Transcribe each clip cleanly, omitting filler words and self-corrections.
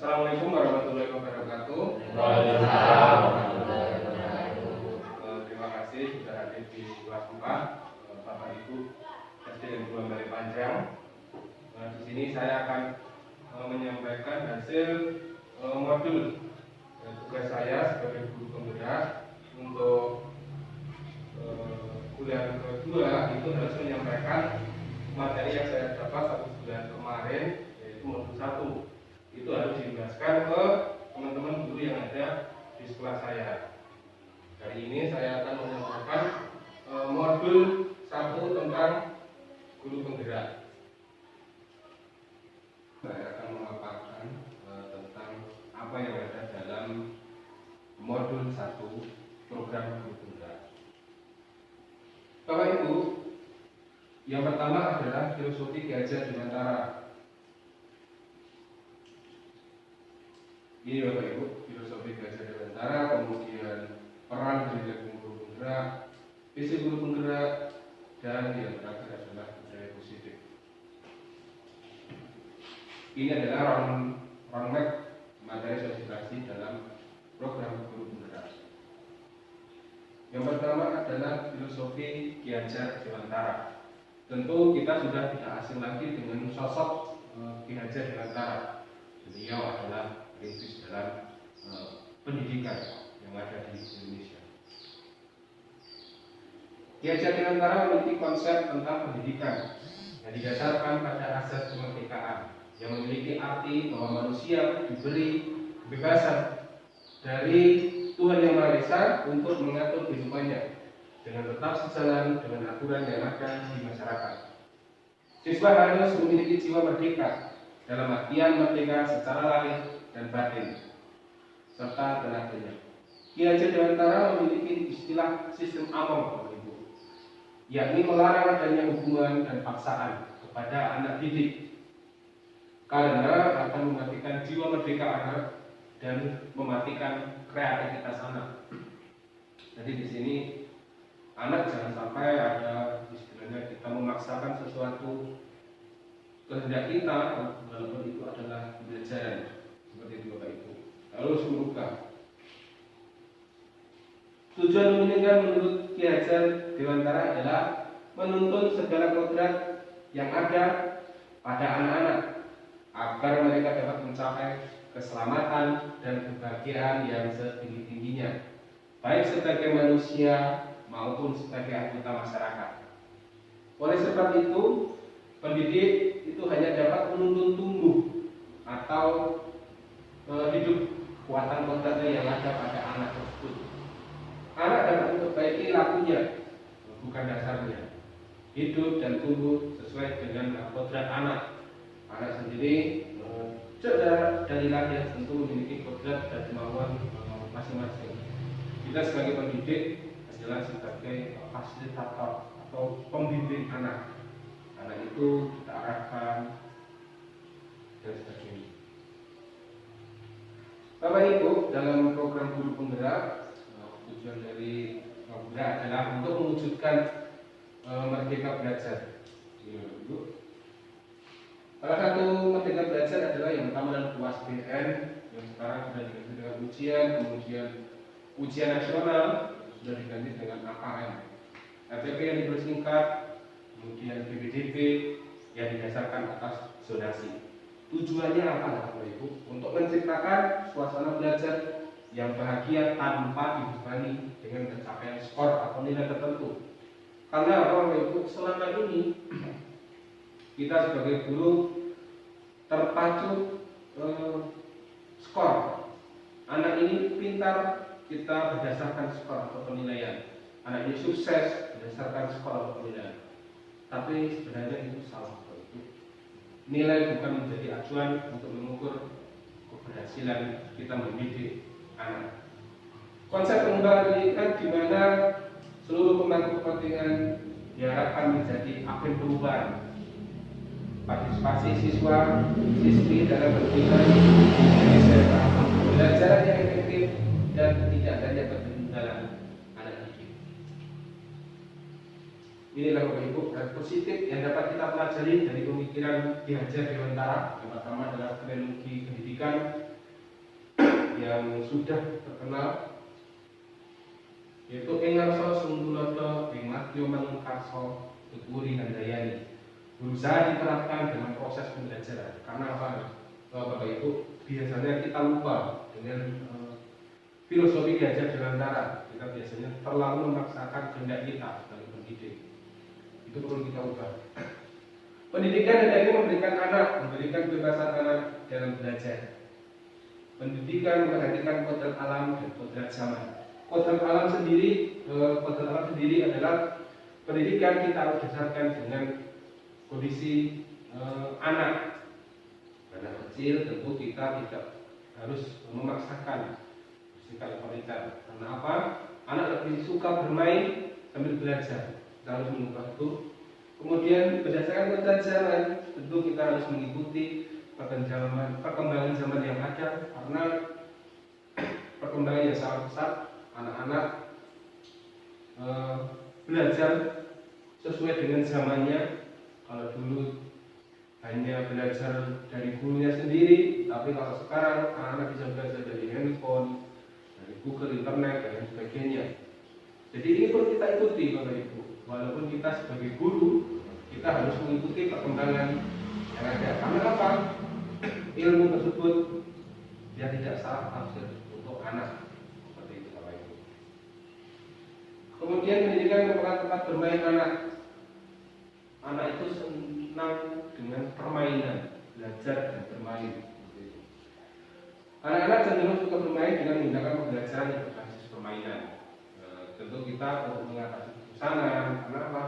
Assalamualaikum warahmatullahi wabarakatuh. Waalaikumsalam warahmatullahi wabarakatuh. Terima kasih sudah hadir di kelas 4, Bapak Ibu SD Negeri Balai Panjang. Di sini saya akan menyampaikan hasil modul tugas saya sebagai guru penggerak untuk bulan kedua. Itu harus menyampaikan materi yang saya dapat 1 bulan kemarin, yaitu modul 1. Itu harus dijelaskan ke teman-teman guru yang ada di sekolah saya. Hari ini saya akan menyampaikan modul 1 tentang guru penggerak. Saya akan memaparkan tentang apa yang ada dalam modul 1 program guru penggerak. Bapak Ibu, yang pertama adalah filosofi Ki Hajar Dewantara. Ini Bapak Ibu, filosofi Ki Hajar Dewantara, kemudian peran dari guru penggerak, visi guru penggerak, dan yang terakhir adalah budaya positif. Ini adalah roadmap materi sosialisasi dalam program guru penggerak. Yang pertama adalah filosofi Ki Hajar Dewantara. Tentu kita sudah tidak asing lagi dengan sosok Ki Hajar Dewantara. Beliau adalah perintis dalam pendidikan yang ada di Indonesia. Ki Hajar Dewantara memiliki konsep tentang pendidikan yang didasarkan pada asas kemerdekaan, yang memiliki arti bahwa manusia diberi kebebasan dari Tuhan Yang Maha Esa untuk mengatur kehidupannya dengan tetap sejalan dengan aturan yang ada di masyarakat. Siswa harus memiliki jiwa merdeka dalam artian merdeka secara lahir dan batin serta tenaganya. Ki Hajar Dewantara memiliki istilah sistem among, yakni melarang adanya hubungan dan paksaan kepada anak didik karena akan mematikan jiwa merdeka anak dan mematikan kreativitas anak. Jadi di sini anak jangan sampai ada istilahnya kita memaksakan sesuatu kehendak kita, walaupun itu adalah pembelajaran seperti itu Bapak Ibu. Harus merubah. Tujuan pendidikan menurut Ki Hajar Dewantara adalah menuntun segala kodrat yang ada pada anak-anak agar mereka dapat mencapai keselamatan dan kebahagiaan yang setinggi-tingginya, baik sebagai manusia maupun sebagai anggota masyarakat. Oleh sebab itu, pendidik itu hanya dapat menuntun tumbuh atau hidup kekuatan kodratnya yang ada pada anak tersebut. Anak dapat memperbaiki lakunya, bukan dasarnya. Hidup dan tumbuh sesuai dengan kodrat anak. Anak sendiri dari lahir tentu memiliki kodrat dan kemauan masing-masing. Kita sebagai pendidik adalah sebagai fasilitator atau pembimbing anak. Anak itu kita arahkan dan sebagainya. Bapak Ibu, dalam program guru penggerak, tujuan dari penggerak adalah untuk mewujudkan merdeka belajar. Salah satu merdeka belajar adalah yang pertama adalah UASBN yang sekarang sudah diganti dengan ujian, kemudian ujian nasional sudah diganti dengan AKM, RTP yang dipersingkat, kemudian PPDB yang didasarkan atas zonasi. Tujuannya apa Bapak Ibu? Untuk menciptakan suasana belajar yang bahagia tanpa dibebani dengan pencapaian skor atau nilai tertentu. Karena Bapak Ibu, selama ini kita sebagai guru terpacu skor. Anak ini pintar, kita berdasarkan skor atau penilaian. Anak ini sukses berdasarkan skor atau penilaian. Tapi sebenarnya itu salah. Nilai bukan menjadi acuan untuk mengukur keberhasilan kita mendidik anak. Konsep pengembangan pendidikan di mana seluruh pemangku kepentingan diharapkan menjadi agen perubahan. Partisipasi siswa, siswi dalam pendidikan Indonesia, belajar yang efektif dan tidak adanya ketertinggalan anak didik. Inilah Bapak Ibu dan positif yang dapat kita pelajari dari pemikiran Ki Hajar Dewantara. Yang pertama adalah teknologi pendidikan, yang sudah terkenal, yaitu Engarso Sunggulodo Binglatyo Manungkarso Tuturi Handayani, berusaha diterapkan dalam proses pembelajaran. Karena apa? Bapak Ibu, biasanya kita lupa dengan filosofi Ki-Hajar Dewantara. Kita biasanya terlalu memaksakan kehendak kita sebagai pendidik. Itu perlu kita ubah. Pendidikan hendaknya memberikan kebebasan anak dalam belajar. Pendidikan memperhatikan kodrat alam dan kodrat zaman. Kodrat alam sendiri adalah pendidikan kita harus dasarkan dengan kondisi anak kecil. Tentu kita tidak harus memaksakan sikap otoriter. Karena apa? Anak lebih suka bermain sambil belajar. Kita harus mengubah itu. Kemudian berdasarkan kodrat zaman, tentu kita harus mengikuti perkembangan zaman yang ada, karena perkembangan yang sangat pesat. Anak-anak belajar sesuai dengan zamannya. Kalau dulu hanya belajar dari gurunya sendiri, tapi kalau sekarang anak-anak bisa belajar dari handphone, dari Google, internet, dan sebagainya. Jadi ini perlu kita ikuti Bapak Ibu. Walaupun kita sebagai guru, kita harus mengikuti perkembangan yang ada. Karena apa? Ilmu tersebut dia tidak salah tafsir untuk anak. Seperti itu Bapak Ibu. Kemudian pendidikan merupakan tempat bermain anak. Anak itu senang dengan permainan, belajar dan bermain. Anak-anak cenderung suka bermain dengan menggunakan pembelajaran yang berbasis permainan. Tentu kita untuk mengatasi kebosanan, karena apa?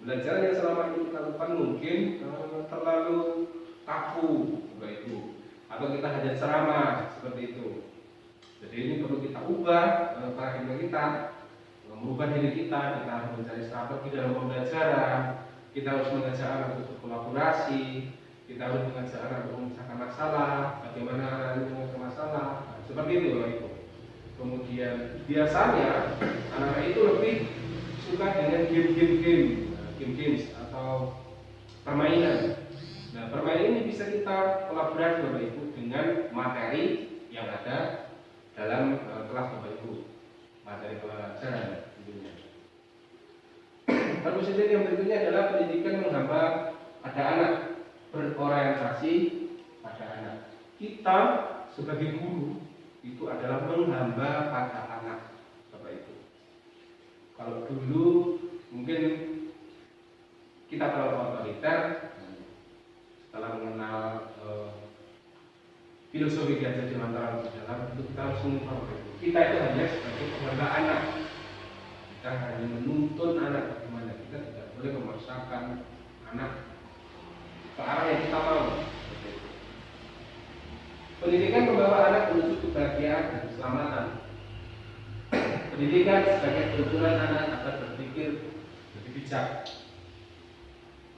Belajar yang selama ini kita lakukan mungkin terlalu kaku, Bapak Ibu, atau kita hanya ceramah seperti itu. Jadi ini perlu kita ubah paradigma kita, mengubah diri kita harus mencari strategi dalam pembelajaran. Kita harus mengajak anak untuk berkolaborasi, kita harus mengajak anak untuk memecahkan masalah, bagaimana anak menyelesaikan masalah, seperti itu Bapak Ibu. Kemudian biasanya anak-anak itu lebih suka dengan game-games atau permainan. Nah, permainan ini bisa kita kolaborasi Bapak Ibu dengan materi yang ada dalam kelas Bapak Ibu, materi pelajaran tentunya. Positif yang berikutnya adalah pendidikan menghamba pada anak, berorientasi pada anak. Kita sebagai guru itu adalah menghamba pada anak Bapak Ibu. Kalau dulu mungkin kita terlalu otoriter, setelah mengenal filosofi Ki-Hajar Dewantara dalam itu kita harus mengubah. Kita itu hanya sebagai penghamba anak. Kita hanya menuntun anak bagaimana. Kita tidak boleh memaksakan anak ke arah yang kita mau. Pendidikan membawa anak menuju kebahagiaan dan keselamatan. Pendidikan sebagai tuntunan anak agar berpikir lebih bijak.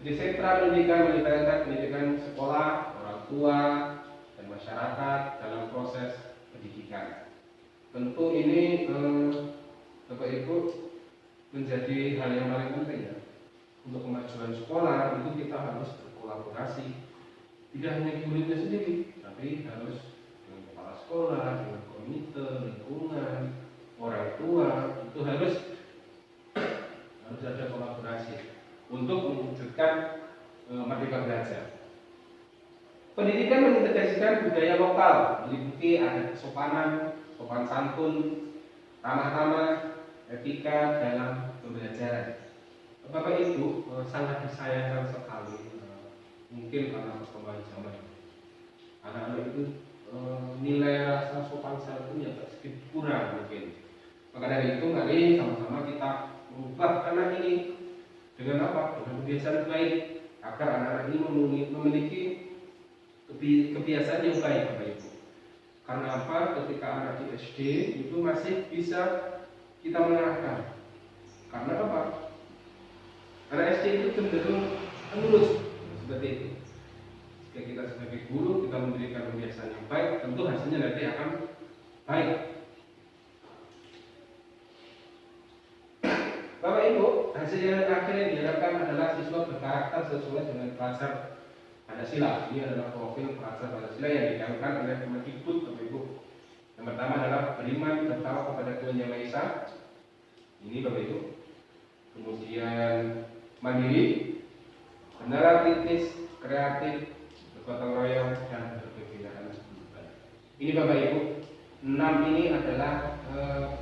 Jadi sentra pendidikan melibatkan pendidikan sekolah, orang tua, dan masyarakat dalam proses pendidikan. Tentu ini Bapak Ibu menjadi hal yang paling penting ya. Untuk kemajuan sekolah itu kita harus berkolaborasi. Tidak hanya gurunya sendiri, tapi harus dengan kepala sekolah, dengan komite, lingkungan, orang tua, itu harus ada kolaborasi untuk mewujudkan merdeka belajar. Pendidikan mengintegrasikan budaya lokal, meliputi adat kesopanan, sopan santun, ramah tamah, etika dalam pembelajaran. Bapak Ibu sangat disayangkan sekali, mungkin karena perkembangan zaman. Anak-anak itu nilai rasa sopan santunnya sedikit kurang mungkin. Maka dari itu mari sama-sama kita mengubah anak ini dengan apa? Dengan kebiasaan baik, agar anak-anak ini memiliki kebiasaan yang baik Bapak Ibu. Karena apa? Ketika anak di SD itu masih bisa kita mengarahkan. Karena apa? Anak SD itu cenderung lurus seperti itu. Jika kita sebagai guru kita memberikan kebiasaan yang baik, tentu hasilnya nanti akan baik. Bapak Ibu, hasil yang akhirnya diharapkan adalah siswa berkarakter sesuai dengan pelajar Pancasila. Ini adalah profil pelajar Pancasila yang dilakukan oleh Kemendikbud Bapak Ibu. Yang pertama adalah beriman bertakwa kepada Tuhan Yang Maha Esa. Ini Bapak Ibu. Kemudian mandiri, benar, kritis, kreatif, bergotong royong, dan berkegiatan. Ini Bapak Ibu, 6 ini adalah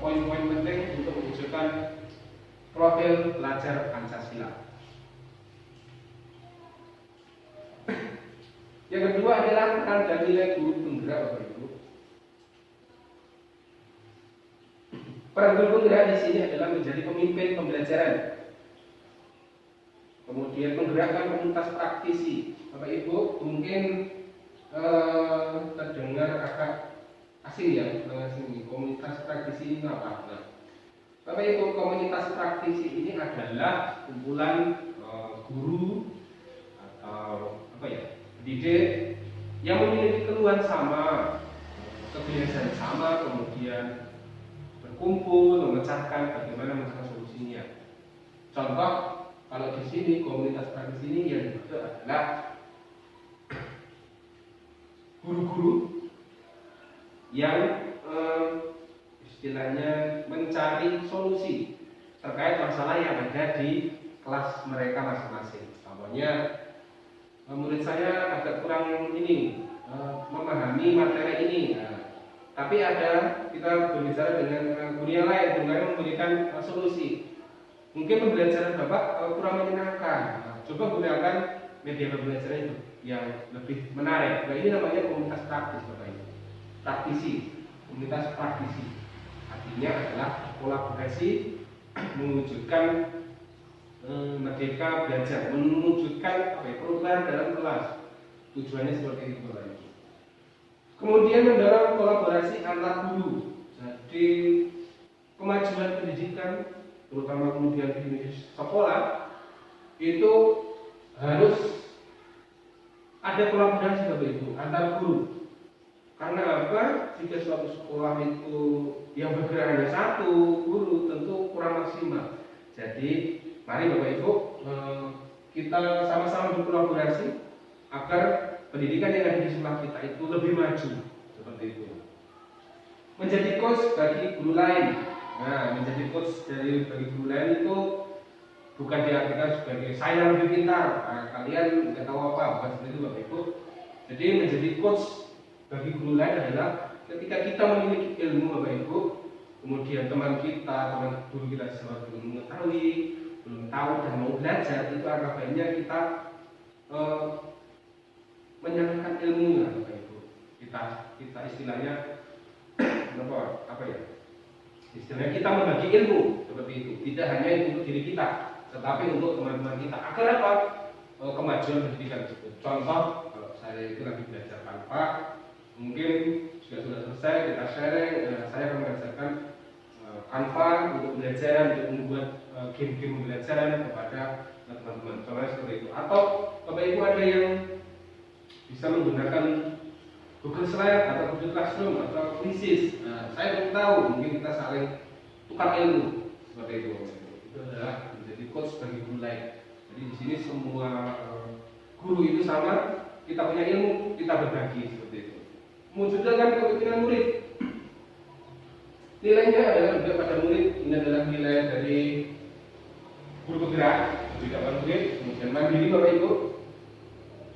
poin-poin penting untuk mewujudkan profil pelajar Pancasila. Yang kedua adalah peran dan nilai guru penggerak Bapak Ibu. Peran guru penggerak di sini adalah menjadi pemimpin pembelajaran. Kemudian menggerakkan komunitas praktisi. Bapak Ibu mungkin terdengar agak asing ya, komunitas praktisi ini apa? Nah, Bapak Ibu, komunitas praktisi ini adalah kumpulan guru atau pendidik yang memiliki keluhan sama, kebiasaan sama, kemudian berkumpul memecahkan bagaimana memecahkan solusinya. Contoh, kalau di sini komunitas praktisi ini yang dimaksud adalah guru-guru yang istilahnya mencari solusi terkait masalah yang ada di kelas mereka masing-masing. Contohnya, murid saya agak kurang ini memahami materi ini, tapi kita berbicara dengan guru yang lain, guru yang memberikan solusi. Mungkin pembelajaran Bapak kurang menyenangkan. Coba gunakan media pembelajaran itu yang lebih menarik. Nah, ini namanya komunitas praktis Bapak Ibu. Praktisi, komunitas praktisi. Artinya adalah kolaborasi mewujudkan merdeka belajar, mewujudkan perubahan dalam kelas. Tujuannya seperti itu Bapak Ibu. Kemudian mendorong kolaborasi antar guru. Jadi kemajuan pendidikan, terutama kemudian di sekolah, itu harus ada kolaborasi Bapak Ibu antar guru. Karena apa? Jika suatu sekolah itu yang bergerak hanya satu guru, tentu kurang maksimal. Jadi mari Bapak Ibu kita sama-sama berkolaborasi agar pendidikan yang ada di sekolah kita itu lebih maju, seperti itu. Menjadi coach bagi guru lain. Nah, menjadi coach bagi guru lain itu bukan diartikan sebagai saya lebih pintar, kalian nggak tahu apa, bukan seperti itu Bapak Ibu. Jadi menjadi coach bagi guru lain adalah ketika kita memiliki ilmu Bapak Ibu, kemudian teman guru kita belum mengetahui, belum tahu dan mau belajar, itu agak baiknya kita menyalurkan ilmunya Bapak Ibu. Kita istilahnya apa ya? Istilahnya kita membagi ilmu seperti itu. Tidak hanya untuk diri kita, tetapi untuk teman-teman kita. Agar apa? Kemajuan pendidikan tersebut. Contoh, kalau saya itu lagi belajar Canva, mungkin sudah selesai kita sharing. Saya akan mengajarkan Canva untuk belajaran, untuk membuat game-game pembelajaran kepada teman-teman. Contohnya seperti itu. Atau Bapak Ibu ada yang bisa menggunakan Google Slide atau Google Classroom atau Quizzes. Saya belum tahu, mungkin kita saling tukar ilmu seperti itu. Itu adalah menjadi coach bagi guru lain. Jadi di sini semua guru itu sama, kita punya ilmu, kita berbagi seperti itu. Mewujudkan kepemimpinan murid. Nilainya adalah juga pada murid. Ini adalah nilai dari guru bergerak, tidak murid, kemudian mandiri Bapak Ibu.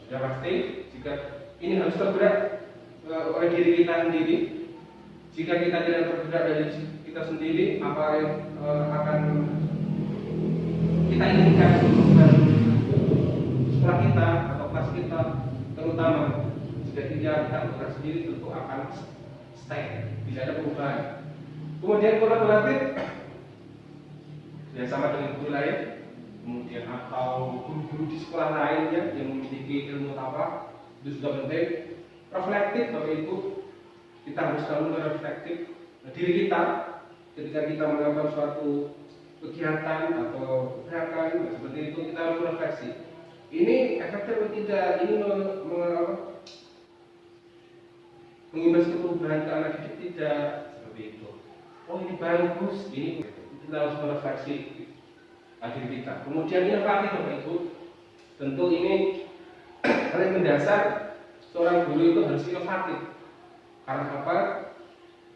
Sudah pasti, jika ini harus tergerak oleh diri kita sendiri. Jika kita tidak tergerak dari kita sendiri, apa yang akan kita inginkan sekolah kita atau kelas kita, terutama jika kita bergerak sendiri, tentu akan stay, tidak ada perubahan. Kemudian kolaboratif, ya sama dengan guru lain, kemudian atau guru-guru di sekolah lainnya yang memiliki ilmu apa, itu juga penting. Reflektif Bapak Ibu, kita harus selalu mereflektif diri kita ketika kita melakukan suatu kegiatan atau gerakan seperti itu, kita harus refleksi. Ini efektif atau tidak? Ini mengimbas perubahan ke anak didik tidak? Seperti itu. Oh ini bagus, ini kita harus merefleksi diri kita. Kemudian inovatif Bapak Ibu, tentu ini paling mendasar. Seorang guru itu harus inovatif. Karena apa?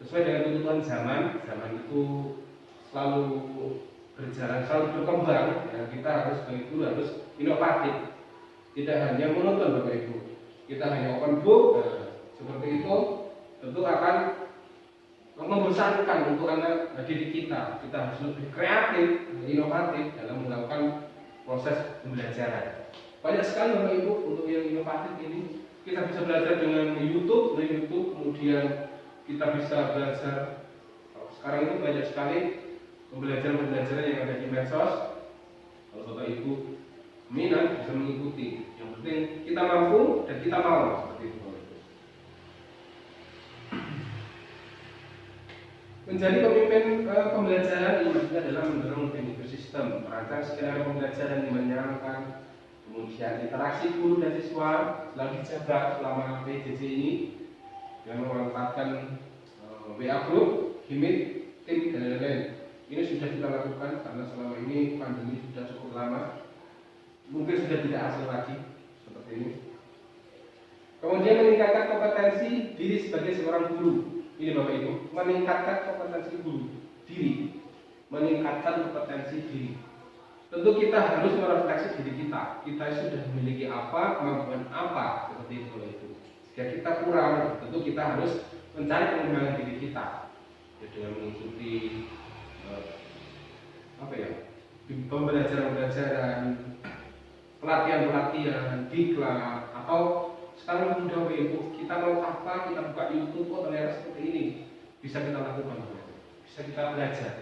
sesuai dengan tuntutan zaman. Zaman itu selalu berjalan, selalu berkembang. Ya, kita harus sebagai guru harus inovatif, tidak hanya menonton Bapak Ibu. Kita hanya open book, seperti itu tentu akan membosankan untuk anak didik kita. Kita harus lebih kreatif, inovatif dalam melakukan proses pembelajaran. Banyak sekali Bapak Ibu untuk yang inovatif ini. Kita bisa belajar dengan YouTube, kemudian kita bisa belajar. Sekarang itu banyak sekali pembelajaran yang ada di medsos. Kalau Bapak Ibu minat bisa mengikuti. Yang penting kita mampu dan kita mau, seperti itu. Menjadi pemimpin pembelajaran ini adalah mendorong pendidikan sistem, merancang skenario pembelajaran yang menyenangkan, kemudian interaksi guru dan siswa selalu dijaga selama PJJ ini, dengan memanfaatkan WA group, Gimit, tim dan lain-lain. Ini sudah kita lakukan karena selama ini pandemi sudah cukup lama, mungkin sudah tidak asing lagi seperti ini. Kemudian meningkatkan kompetensi diri sebagai seorang guru. Ini Bapak Ibu, meningkatkan kompetensi guru diri, meningkatkan kompetensi diri. Tentu kita harus merefleksi diri kita. Kita sudah memiliki apa, kemampuan apa, seperti itu. Jika kita kurang, tentu kita harus mencari pengembangan diri kita, ya, dengan mengikuti pembelajaran, pelatihan, diklat, atau sekarang mudah Bapak Ibu, kita mau apa, kita buka YouTube, ternyata seperti ini, bisa kita lakukan, bisa kita belajar.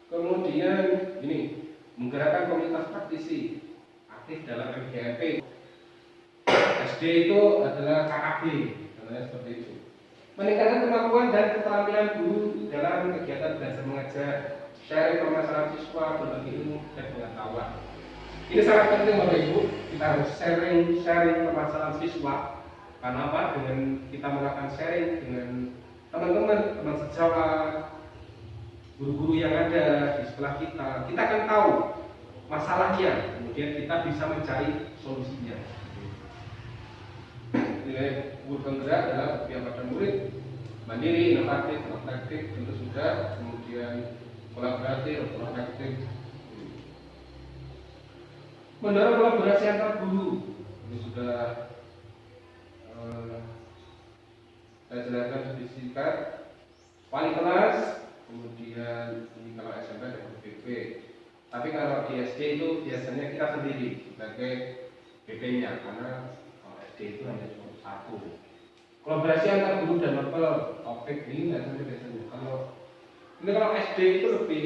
Kemudian ini menggerakkan komunitas praktisi aktif dalam MGMP. SD itu adalah KAB, namanya seperti itu. Meningkatkan kemampuan dan keterampilan guru dalam kegiatan belajar mengajar, sharing permasalahan siswa, berbagi ilmu dan pengetahuan. Ini sangat penting Bapak Ibu, kita harus sharing permasalahan siswa. Karena apa? Dengan kita melakukan sharing dengan teman sejawat, guru-guru yang ada di sekolah kita akan tahu masalahnya, kemudian kita bisa mencari solusinya. Nilai guru penggerak adalah berpihak pada murid, mandiri, inovatif, reflektif, tentu sudah, kemudian kolaboratif, proaktif. Mendorong kolaborasi antar guru, ini sudah saya jelaskan sedikit singkat. Wali kelas, kemudian ini kalau SMP ada BP. Tapi kalau di SD itu biasanya kita sendiri sebagai BP-nya, karena kalau SD itu hanya cuma satu. Kolaborasi antar guru dan level topik ini nggak sampai biasanya. Kalau SD itu lebih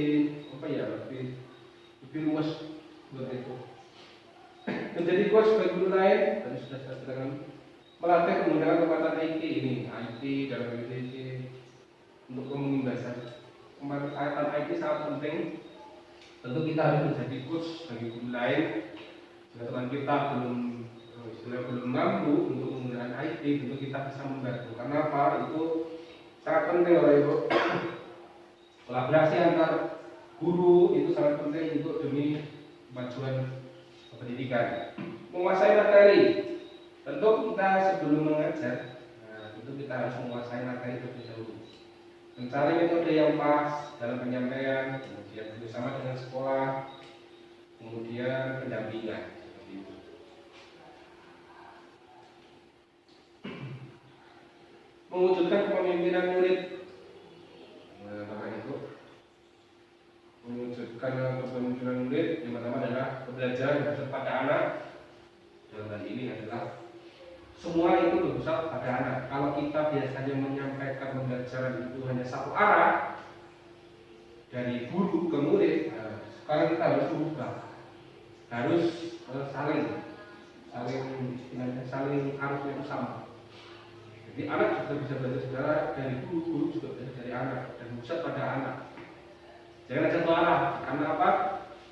luas seperti itu. Menjadi kuat sebagai guru lain, tadi sudah saya jelaskan, melatih penggunaan kekuatan IT ini, IT dalam PJJ untuk umum bahasa. Pemanfaatan IT sangat penting. Tentu kita harus menjadi coach sebagai guru lain. Jika teman kita belum mampu untuk menggunakan IT, tentu kita bisa membantu. Karena apa? Itu sangat penting Bapak Ibu. Kolaborasi antar guru itu sangat penting untuk demi kemajuan pendidikan. Menguasai materi, tentu kita sebelum mengajar, tentu kita harus menguasai materi terlebih dahulu. Mencari metode yang pas dalam penyampaian, kemudian bersama dengan sekolah, kemudian pendampingan. Seperti itu. Mewujudkan kepemimpinan murid. Bapak Ibu, mewujudkan kepemimpinan murid yang pertama adalah pembelajaran berpusat pada anak. Dalam hal ini adalah semua itu berpusat pada anak. Kalau kita biasanya menyampaikan pembelajaran itu hanya satu arah dari guru ke murid, sekarang kita harus berubah, harus saling arusnya itu sama. Jadi anak juga bisa belajar dari guru juga belajar dari anak, dan pusat pada anak. Jangan satu arah, karena apa?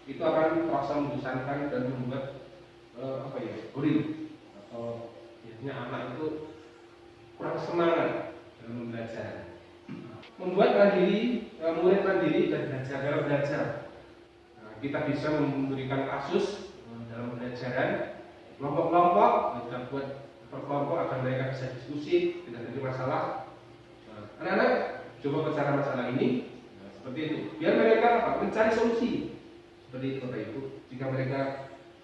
Itu akan terasa membosankan dan membuat boring, atau biasanya anak itu kurang semangat dalam belajar. Membuat murid mandiri dan belajar dalam belajar. Kita bisa memberikan kasus dalam pembelajaran kelompok-kelompok, kita buat berkelompok agar mereka bisa diskusi, tidak ada masalah. Nah, anak-anak coba bicara masalah ini, seperti itu. Biar mereka mencari solusi. Seperti itu Bapak Ibu. Jika mereka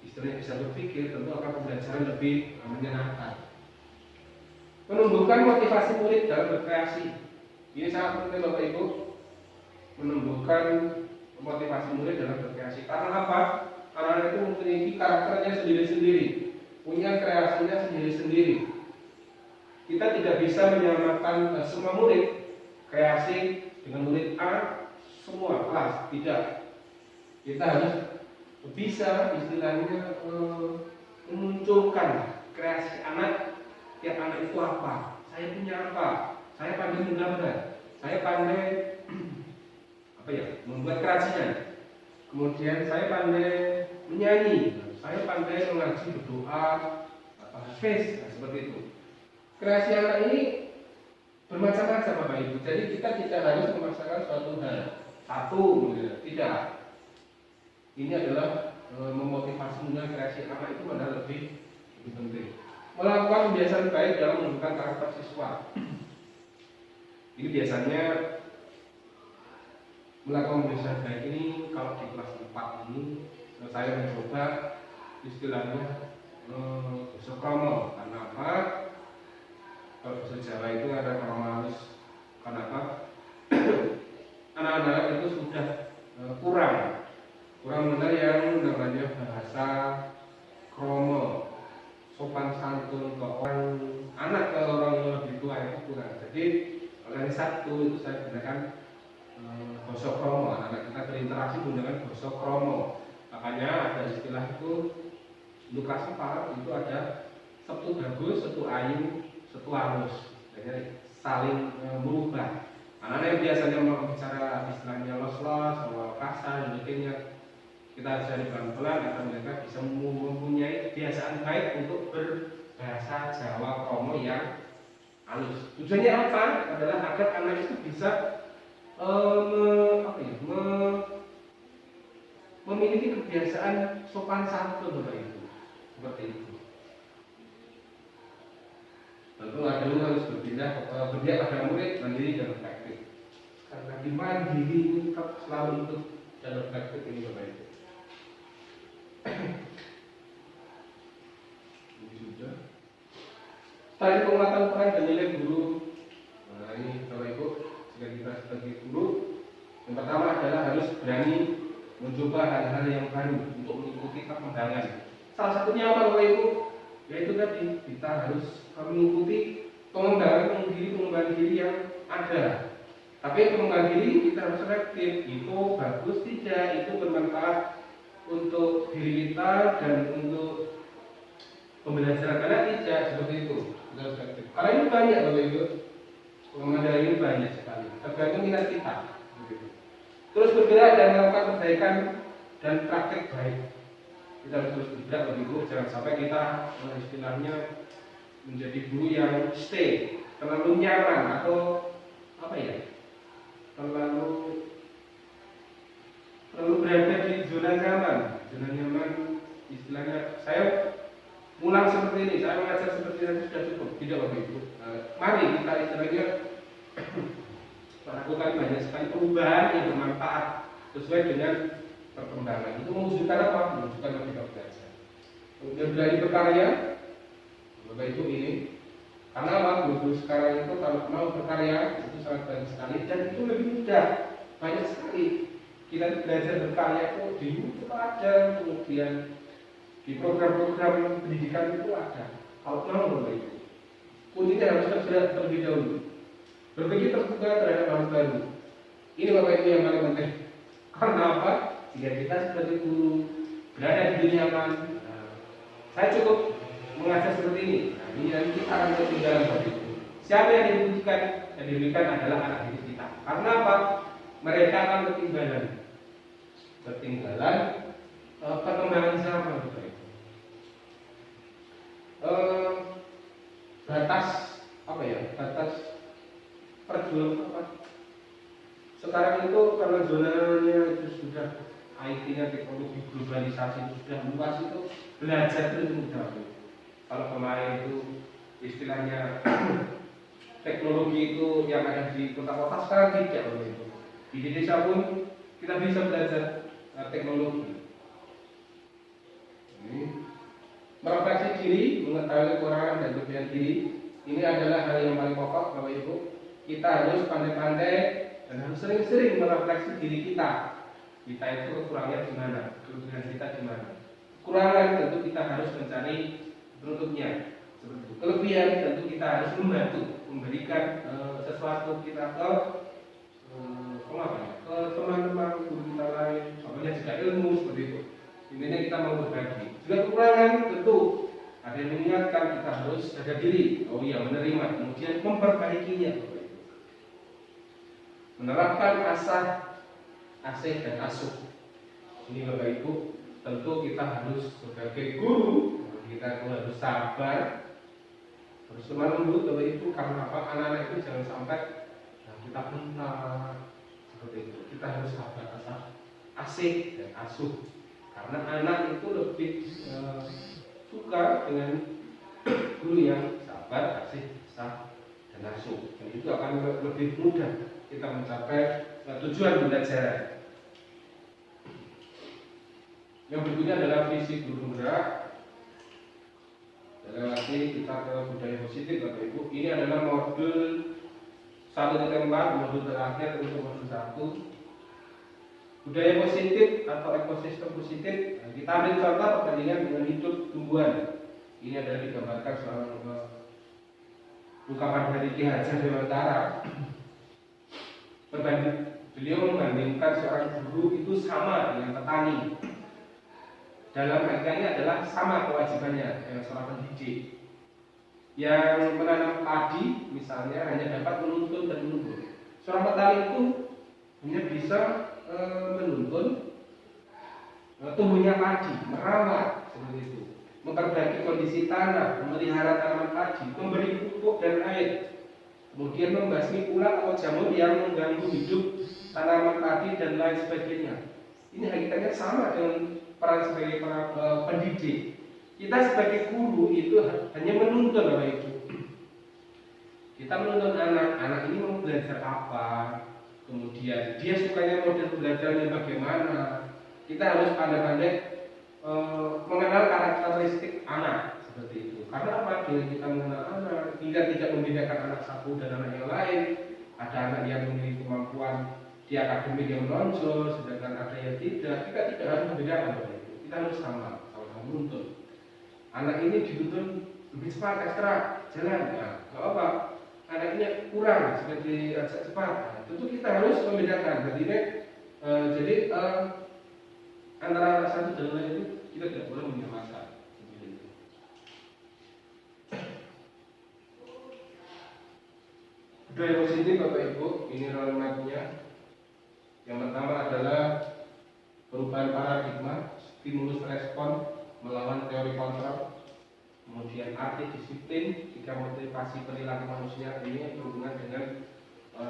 istilahnya bisa berpikir, tentu akan pembelajaran lebih menyenangkan. Menumbuhkan motivasi murid dalam berkreasi. Ini sangat penting Bapak Ibu. Menumbuhkan motivasi murid dalam berkreasi. Karena apa? Anak-anak itu memiliki karakternya sendiri-sendiri, punya kreasinya sendiri-sendiri. Kita tidak bisa menyamakan semua murid kreasi dengan murid A semua kelas, tidak. Kita harus bisa istilahnya memunculkan kreasi anak. Tiap anak itu apa? Saya punya apa? Saya pandai menggambar. Saya pandai membuat kerajinan. Kemudian saya pandai menyanyi. Saya pandai mengaji, berdoa, hafiz, seperti itu. Kreasi anak ini bermacam-macam Bapak Ibu. Jadi kita tidak harus memaksakan suatu hal. Satu, tidak. Ini adalah memotivasi dengan kreasi anak itu adalah lebih penting. Melakukan kebiasaan baik dalam menumbuhkan karakter siswa. Ini biasanya melakukan kebiasaan baik ini kalau di kelas 4 ini saya mencoba istilahnya sokromo. Karena apa? Kalau bahasa Jawa itu ada kromalis. Kenapa? Anak-anak itu sudah kurang mengenal yang namanya bahasa kromo, sopan santun ke orang anak, ke orang yang lebih tua itu kurang. Jadi oleh satu itu saya gunakan basa kromo. Anak kita berinteraksi menggunakan basa kromo. Makanya ada istilah itu untuk kelas 4 itu ada setu bagus, setu ayu, setu halus. Jadi saling merubah. Anak-anak yang biasanya mau bicara istilahnya los-los, atau kasar, dan sebagainya, kita ajari pelan-pelan agar mereka bisa mempunyai kebiasaan baik untuk berbahasa Jawa kromo yang halus. Tujuannya apa? Adalah agar anak itu bisa memiliki kebiasaan sopan santun Bapak Ibu. Seperti itu. Tentu ada yang harus berpihak pada murid, mandiri dan praktik. Karena di mandiri ini selalu untuk jalur praktik ini Bapak Ibu. Ini sudah. Tadi penguatan peran dan nilai guru. Nah ini Bapak Ibu, jika kita sebagai guru, yang pertama adalah harus berani mencoba hal-hal yang baru untuk mengikuti perkembangan. Salah satunya apa Bapak Ibu? Yaitu tadi kita harus mengikuti pengembangan diri yang ada. Tapi pengembangan diri kita harus selektif. Itu bagus tidak, itu bermanfaat untuk diri kita dan untuk pembelajaran anak tidak, seperti itu. Kita harus selektif. Karena ini banyak Bapak Ibu. Pengembangan ini banyak sekali. Tergantung minat kita. Terus bergerak dan melakukan perbaikan dan praktek baik. Kita harus terus bergerak Bapak Ibu. Jangan sampai kita istilahnya menjadi guru yang stay, terlalu nyaman atau terlalu berada di zona nyaman. Zona nyaman istilahnya saya mulang seperti ini, saya mengajar seperti ini sudah cukup. Tidak Bapak Ibu. Mari kita istilahnya melakukan banyak sekali perubahan yang bermanfaat sesuai dengan perkembangan. Itu mewujudkan apa? Mewujudkan merdeka belajar. Kemudian berani berkarya, Bapak Ibu ini. Karena apa? Guru sekarang itu kalau mau berkarya itu sangat banyak sekali dan itu lebih mudah. Banyak sekali kita belajar berkarya itu di YouTube ada, kemudian di program-program pendidikan itu ada. Kalau mau Bapak Ibu, kuncinya harus kerja terlebih dahulu. Berpikir terbuka terhadap hal baru. Ini Bapak Ibu yang paling penting. Karena apa? Jika kita sebagai guru berada di dunia nyaman, saya cukup mengajar seperti ini. Nah, ini nanti kita akan ketinggalan Bapak Ibu. Siapa yang dibutuhkan? Yang diberikan adalah anak didik kita. Karena apa? Mereka akan ketinggalan perkembangan zaman Bapak Ibu. Batas perjuangan sekarang itu karena zonanya itu sudah IT-nya, teknologi globalisasi itu sudah luas, itu belajar itu mudah. Kalau kemarin itu istilahnya teknologi itu yang ada di kota-kota sekarang tidak begitu. Di desa pun kita bisa belajar teknologi. Merefleksi diri, mengetahui kekurangan dan kelebihan diri, ini adalah hal yang paling pokok, Bapak Ibu. Kita harus pandai-pandai dan harus sering-sering merefleksi diri kita. Kita itu kekurangannya di mana, kelebihan kita di mana. Kekurangan tentu kita harus mencari penutupnya. Seperti itu. Kelebihan tentu kita harus membantu, memberikan sesuatu kita ke teman-teman, guru kita lain, contohnya juga ilmu seperti itu. Intinya kita mau berbagi. Juga kekurangan tentu ada yang mengingatkan kita harus jaga diri. Oh iya, menerima, kemudian memperbaikinya. Menerapkan asih dan asuh. Ini Bapak Ibu, tentu kita harus sebagai guru, kita harus sabar, harus lemah lembut Bapak Ibu. Karena apa? Anak-anak itu jangan sampai kita bentak seperti itu. Kita harus sabar, asih dan asuh. Karena anak itu lebih suka dengan guru yang sabar, asih, dan asuh. Dan itu akan lebih mudah kita mencapai tujuan belajar. Yang berikutnya adalah visi guru penggerak. Dan lagi kita ke budaya positif Bapak Ibu. Ini adalah modul 1.4, modul terakhir untuk modul 1. Budaya positif atau ekosistem positif. Kita ambil contoh perbandingan dengan hidup tumbuhan. Ini adalah digambarkan seorang ungkapan dari Ki Hajar Dewantara. Beliau membandingkan seorang guru itu sama dengan petani. Dalam artiannya adalah sama kewajibannya dengan seorang pendidik. Yang menanam padi misalnya hanya dapat menuntun dan menunggu. Seorang petani itu hanya bisa menuntun tumbuhnya padi, merawat seperti itu, memperbaiki kondisi tanah, memelihara tanaman padi, memberi pupuk dan air, kemudian membasmi ulat atau jamur yang mengganggu hidup tanaman padi dan lain sebagainya. Ini hakikatnya sama dengan peran sebagai pendidik. Kita sebagai guru itu hanya menuntun Bapak Ibu. Kita menuntun anak ini mau belajar apa, kemudian dia sukanya model belajarnya bagaimana. Kita harus pandai-pandai mengenal karakteristik anak seperti itu. Karena apa? Bila kita mengenal anak, hingga tidak membedakan anak satu dan anak yang lain. Ada anak yang memiliki kemampuan di akademik yang menonjol, sedangkan ada yang tidak. Kita tidak harus membedakan Bapak Ibu. Kita harus sama menuntun. Anak ini dituntun lebih cepat, ekstra jalan, ya, nggak apa. Anaknya kurang seperti agak cepat. Nah, tentu kita harus membedakan. Jadi antara satu dan lain itu kita tidak boleh menyamakan. Budaya positif Bapak Ibu, ini roadmap-nya. Yang pertama adalah perubahan paradigma, stimulus respon, melawan teori kontrol. Kemudian arti disiplin, jika motivasi perilaku manusia ini berhubungan dengan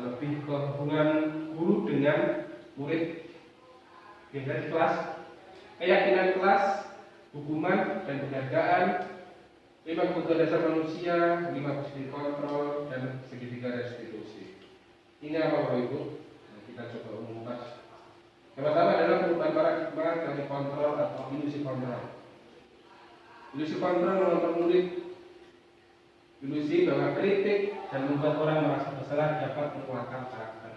lebih ke hubungan guru dengan murid. Dari kelas, keyakinan kelas, hukuman dan penghargaan, 5 kebutuhan dasar manusia, 5 positif kontrol, dan segitiga restitusi. Ini apa Bapak Ibu? Nah, kita coba umumkan. Yang pertama adalah perubahan paradigma dari kontrol atau ilusi kontrol. Ilusi kontrol menonton murid. Ilusi bahwa kritik dan membuat orang merasa bersalah dapat menguatkan karakter.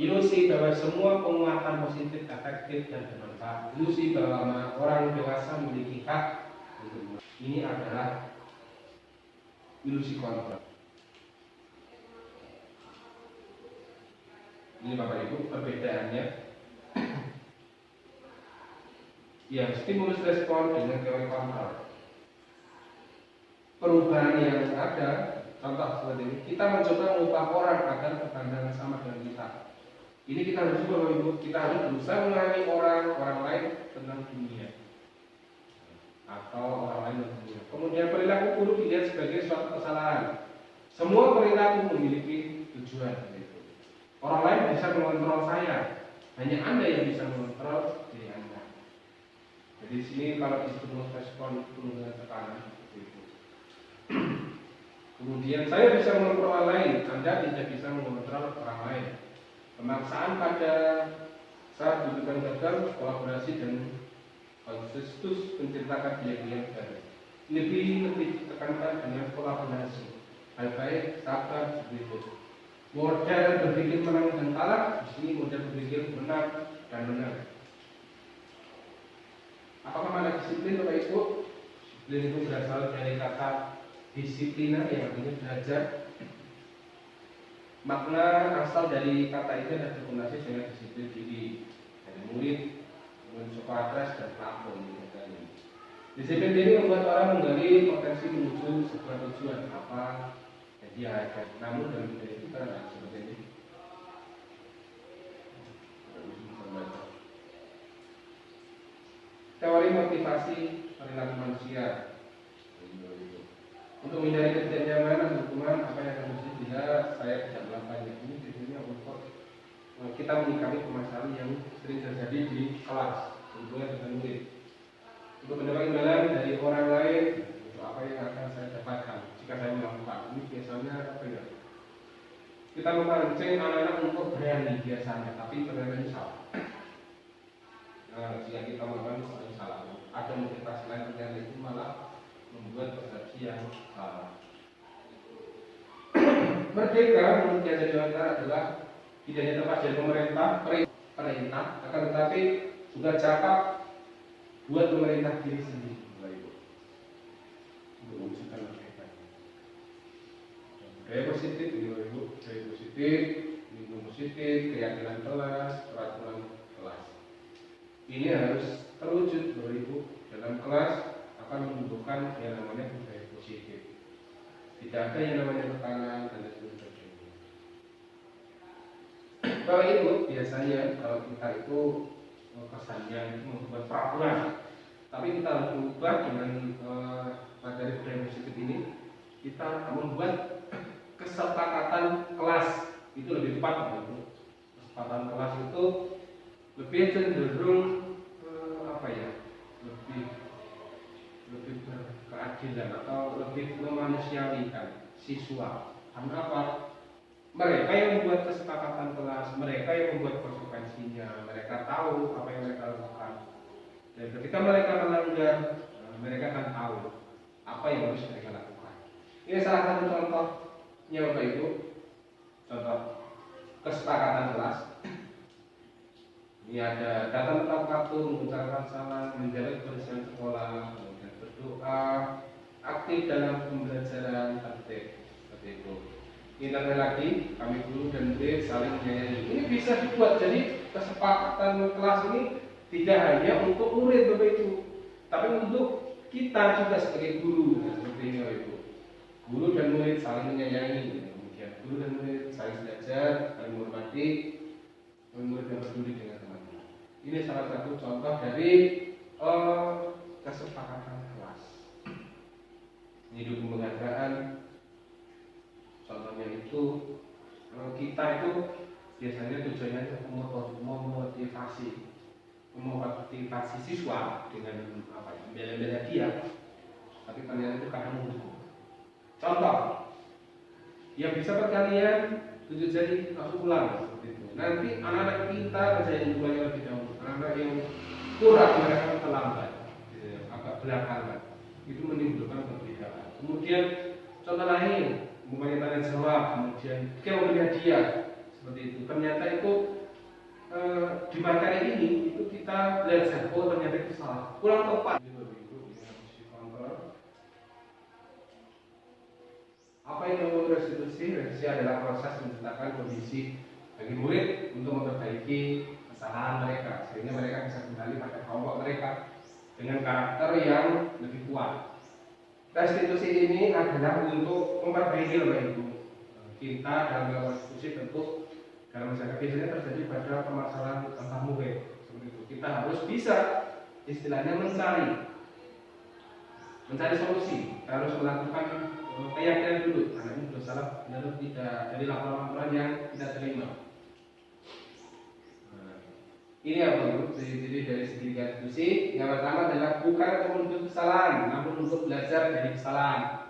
Ilusi bahwa semua penguatan positif efektif dan bermanfaat. Ilusi bahwa orang dewasa memiliki hak. Ini adalah ilusi kontrol. Ini Bapak Ibu perbedaannya. Ya, stimulus respon dengan teori kontrol. Perubahan yang ada, contoh seperti ini, kita mencoba mengubah orang agar berpandangan sama dengan kita. Ini kita harus coba Bapak Ibu, kita harus berusaha mengalami orang lain tentang dunia atau orang lain tentang dunia. Kemudian perilaku guru dilihat sebagai suatu kesalahan. Semua perilaku memiliki tujuan. Orang lain bisa mengontrol saya, hanya Anda yang bisa mengontrol diri Anda. Jadi di sini kalau stimulus respon itu dengan tekanan seperti itu. Kemudian saya bisa mengontrol orang lain, Anda tidak bisa mengontrol orang lain. Pemaksaan pada saat dudukan gagal, kolaborasi dan konsensus menciptakan biaya baru. Lebih ditekankan dengan kolaborasi. Hal baik, sabar, berikut. Model berpikir menang dan kalah, di sini model berpikir menang dan menang. Apakah mana disiplin Bapak Ibu? Disiplin itu berasal dari kata disiplina yang artinya belajar. Makna asal dari kata itu adalah terkoneksi dengan disiplin diri dari murid, Sokrates dan Plato. Disiplin diri membuat orang menggali potensi menuju sebuah tujuan apa yang dia ada. Namun dalam budaya kita tidak seperti ini. Teori motivasi perilaku manusia. Untuk menghindari ketidaknyamanan hukuman apa yang akan terjadi bila saya tidak melakukannya. Ini biasanya untuk kita menyikapi permasalahan yang sering terjadi di kelas hubungan dengan murid. Untuk mendapat imbalan dari orang lain untuk apa yang akan saya dapatkan jika saya melakukan. Ini biasanya apa ya? Kita memancing anak-anak untuk berani biasanya, tapi ternyata ini salah. Nah, jika kita melakukan itu salah. Ada motivasi lain ternyata itu malah membuat persepsi yang salah. Merdeka menurut Kiai Dewantara adalah tidak hanya tempat dari perintah, akan tetapi juga cakap buat pemerintah diri sendiri. Untuk mewujudkan merdeka. Budaya positif, budaya positif, lingkungan positif, keyakinan kelas, peraturan kelas. Ini harus terwujud Bapak Ibu dalam kelas akan menumbuhkan yang namanya budaya positif. Tidak ada yang namanya tekanan dan sebagainya. Bapak Ibu biasanya kalau kita itu kesannya itu membuat peraturan, tapi kita harus mengubah dengan materi budaya positif ini. Kita membuat kesepakatan kelas itu lebih tepat Bapak Ibu. Kesepakatan kelas itu lebih cenderung lebih berkeadilan atau lebih memanusiawikan siswa. Karena apa? Mereka yang membuat kesepakatan kelas, mereka yang membuat konsekuensinya, mereka tahu apa yang mereka lakukan. Dan ketika mereka melanggar, mereka akan tahu apa yang harus mereka lakukan. Ini salah satu contohnya Bapak Ibu. Contoh kesepakatan kelas. Ini ada datang tepat waktu, mengucapkan salam, menjaga kebersihan sekolah, kemudian berdoa, aktif dalam pembelajaran, tertib seperti itu. Ini lagi kami guru dan murid saling menyayangi. Ini bisa dibuat jadi kesepakatan kelas ini tidak hanya untuk murid Bapak Ibu, tapi untuk kita juga sebagai guru. Seperti ini Bapak Ibu. Guru dan murid saling menyayangi, kemudian guru dan murid saling belajar, saling menghormati, murid yang peduli dengan teman. Ini salah satu contoh dari kesepakatan kelas. Ini dukung penghargaan. Contohnya itu kita itu biasanya tujuannya memotivasi siswa dengan bela-bela dia, tapi ternyata itu kadang mendukung. Contoh, yang bisa perkalian 7 jari langsung pulang. Nanti anak-anak kita kerjain dulunya lebih dahulu. Anak-anak yang kurang mereka terlambat, agak belakangan, itu menimbulkan perbedaan. Kemudian contoh lain, mempunyai tanya jawab, kemudian kita memberi hadiah seperti itu. Ternyata itu di materi ini itu kita belajar, oh ternyata itu salah, kurang tepat. Apa yang namanya restitusi? Restitusi adalah proses menciptakan kondisi bagi murid untuk memperbaiki kesalahan mereka sehingga mereka bisa kembali pada kelompok mereka dengan karakter yang lebih kuat. Restitusi ini adalah untuk memperbaiki Bapak Ibu. Kita dalam melakukan restitusi tentu dalam masyarakat biasanya terjadi pada permasalahan antar murid seperti itu. Kita harus bisa istilahnya mencari solusi. Kita harus melakukan keyakinan dulu, karena ini sudah salah, benar tidak dari laporan-laporan yang kita terima. Ini apa Bu? Jadi dari segi restitusi, yang pertama adalah bukan untuk menuntut kesalahan, namun untuk belajar dari kesalahan.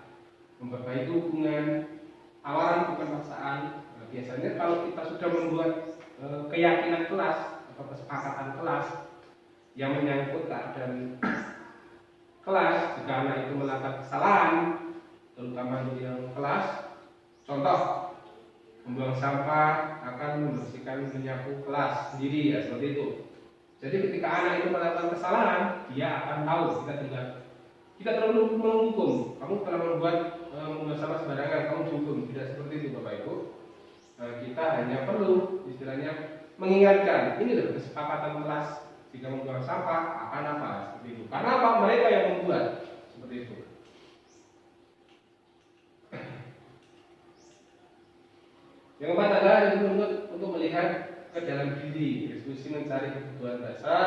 memperbaiki hubungan, tawaran bukan paksaan. Nah, biasanya kalau kita sudah membuat keyakinan kelas atau kesepakatan kelas yang menyangkut keadaan kelas, jika anak itu melakukan kesalahan, terutama di yang kelas, contoh membuang sampah akan membersihkan menyapu kelas sendiri, ya seperti itu. Jadi ketika anak itu melakukan kesalahan, dia akan tahu kita perlu menghukum. Kamu telah membuat sampah sembarangan, kamu dihukum. Tidak seperti itu, Bapak Ibu. Kita hanya perlu istilahnya mengingatkan, ini loh kesepakatan kelas, jika membuang sampah akan apa, seperti itu. Karena apa? Mereka yang membuat, seperti itu. Yang keempat adalah dituntut untuk melihat ke dalam diri, diskusi mencari kebutuhan dasar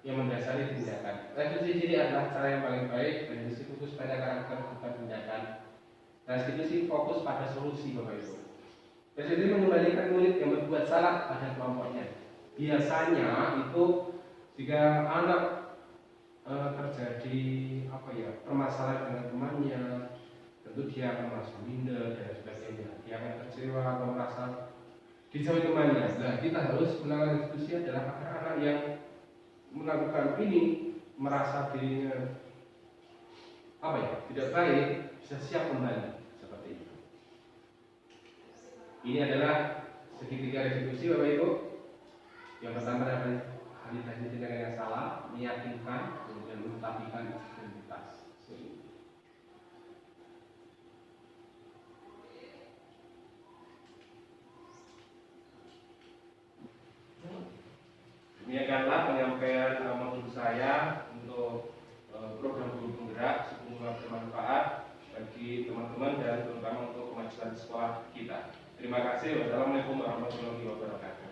yang mendasari tindakan. Restitusi diri adalah cara yang paling baik dan diskusi fokus pada karakter bukan tindakan. Restitusi fokus pada solusi, Bapak Ibu. Restitusi mengembalikan murid yang berbuat salah pada kelompoknya. Biasanya itu jika anak terjadi permasalahan dengan temannya, tentu dia akan merasa minder dan sebagainya. Dia akan kecewa atau merasa dijauhi temannya. Nah, kita harus menangani diskusi adalah anak-anak yang melakukan ini merasa dirinya tidak baik, bisa siap kembali seperti itu. Ini adalah segitiga restitusi, Bapak Ibu. Yang pertama adalah validasi tindakan yang salah, meyakinkan, kemudian menstabilkan identitas. Demikianlah penyampaian modul saya untuk program guru penggerak, semoga bermanfaat bagi teman-teman dan terutama untuk kemajuan sekolah kita. Terima kasih. Wassalamualaikum warahmatullahi wabarakatuh.